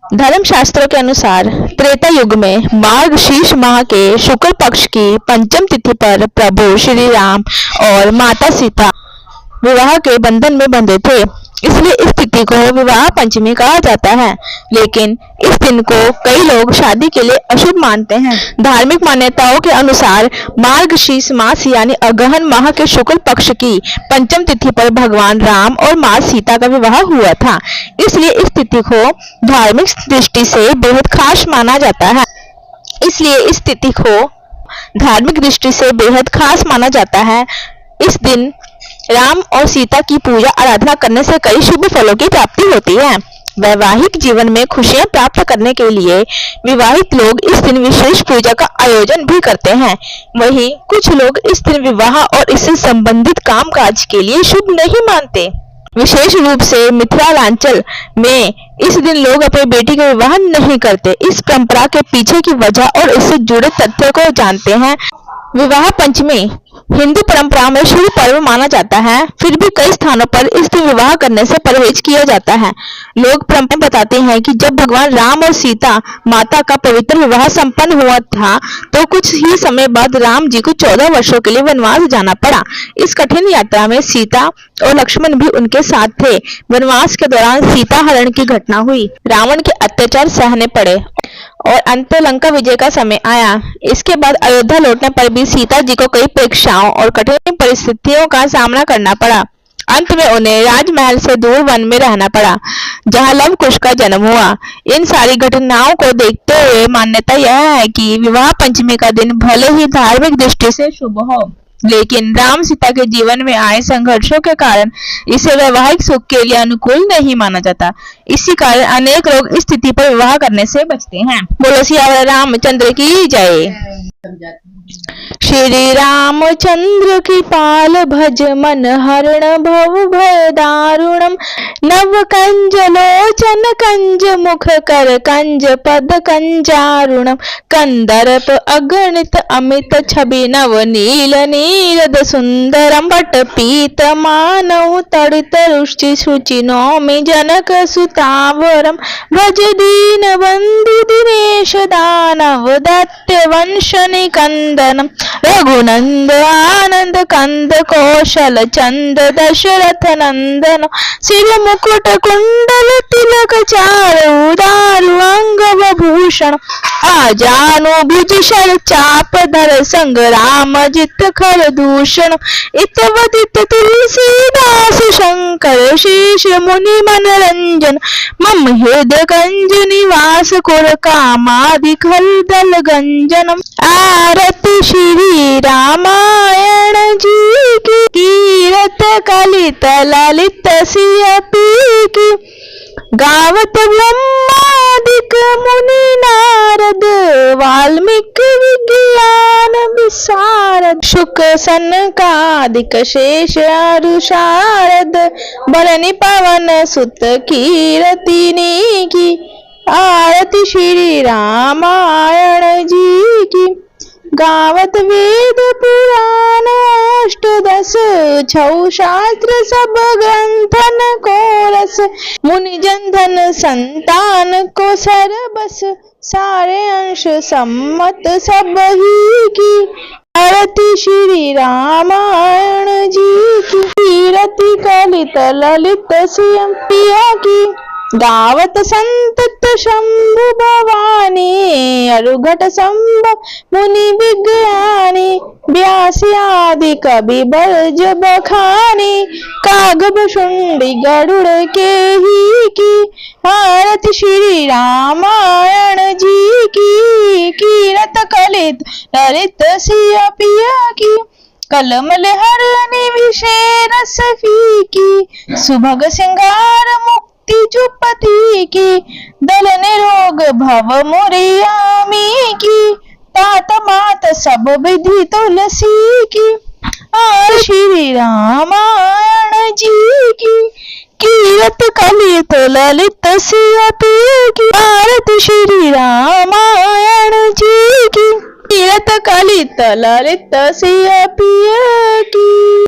धर्म शास्त्रों के अनुसार त्रेता युग में मार्गशीर्ष माह के शुक्ल पक्ष की पंचम तिथि पर प्रभु श्री राम और माता सीता विवाह के बंधन में बंधे थे, इसलिए इस तिथि को विवाह पंचमी कहा जाता है। लेकिन इस दिन को कई लोग शादी के लिए अशुभ मानते हैं। धार्मिक मान्यताओं के अनुसार मार्गशीर्ष मास यानी अगहन माह के शुक्ल पक्ष की पंचम तिथि पर भगवान राम और मां सीता का विवाह हुआ था, इसलिए इस तिथि को धार्मिक दृष्टि से बेहद खास माना जाता है। इस दिन राम और सीता की पूजा आराधना करने से कई शुभ फलों की प्राप्ति होती है। वैवाहिक जीवन में खुशियां प्राप्त करने के लिए विवाहित लोग इस दिन विशेष पूजा का आयोजन भी करते हैं। वहीं कुछ लोग इस दिन विवाह और इससे संबंधित कामकाज के लिए शुभ नहीं मानते। विशेष रूप से मिथिलांचल में इस दिन लोग अपनी बेटी का विवाह नहीं करते। इस परंपरा के पीछे की वजह और इससे जुड़े तथ्य को जानते हैं। विवाह पंचमी हिंदू परंपरा में शुभ पर्व माना जाता है, फिर भी कई स्थानों पर इस दिन विवाह करने से परहेज किया जाता है। लोग परंपराएं बताते हैं कि जब भगवान राम और सीता माता का पवित्र विवाह संपन्न हुआ था, तो कुछ ही समय बाद राम जी को 14 वर्षों के लिए वनवास जाना पड़ा। इस कठिन यात्रा में सीता और लक्ष्मण भी उनके साथ थे। वनवास के दौरान सीता हरण की घटना हुई, रावण के अत्याचार सहने पड़े और अंत लंका विजय का समय आया। इसके बाद अयोध्या लौटने पर भी सीता जी को कई परीक्षाओं और कठिन परिस्थितियों का सामना करना पड़ा। अंत में उन्हें राजमहल से दूर वन में रहना पड़ा, जहां लव कुश का जन्म हुआ। इन सारी घटनाओं को देखते हुए मान्यता यह है कि विवाह पंचमी का दिन भले ही धार्मिक दृष्टि से शुभ हो, लेकिन राम सीता के जीवन में आए संघर्षों के कारण इसे वैवाहिक सुख के लिए अनुकूल नहीं माना जाता। इसी कारण अनेक लोग इस तिथि पर विवाह करने से बचते हैं। बोलो सियावर रामचंद्र की जय। श्री रामचंद्र कृपाल भज मन हरण भव भय दारुणम नव कंज लोचन कंज मुख कर कंज पद कंजारुणम कंदर्प अगणित अमित छवि नव नील नीरद सुंदरम पट पीत मानव तड़ित रुचि शुचि नौमि जनक सुतावरम भज दीन बंधु दिनेश दानव दैत्य वंश निकंदनम रघुनंद आनंद कंद कौशल चंद दशरथ नंदन सिर मुकुट कुंडल तिलक चारु दारु अंग भूषण आजानु भुज शर चाप धर संग्राम जित खर दूषण इतवदित तुलसीदास शंकर शेष मुनि मनरंजन मम हृदय कंज निवास कुर कामादि खल दल गंजनम आरती श्री रामायण जी की कीरत कलित ललित सिय पी की गावत ब्रह्मादिक मुनि नारद वाल्मीकि विज्ञान विशारद शुक सनकादिक शेष अरुषारद बरनि पवन सुत कीरतिनी की आरती श्री रामायण जी की गावत वेद पुराण अष्टदश छौ शास्त्र सब ग्रंथन को रस मुनि जन धन संतान को सरबस सारे अंश सम्मत सब ही की आरती श्री रामायण जी की कीरति कलित ललित सियम पिया की गावत संतत शंभु भवानी अरुघट संभव मुनि विज्ञानी व्यासी आदि कवि बरज बखानी कागभ शुंडी गरुड़ के ही की आरती श्री रामायण जी की कीरत कलित ललित सिय पिया की कलमल हरनि विषय रस फीकी सुभग सिंगार मुक्ति चुपति की दल निरोग भव मुरियामी की तात मात सब विधि तुलसी की श्री रामायण जी की कीरत कलित ललित सिय पी की आरती श्री रामायण जी की कीरत कलित ललित सिय पिया की।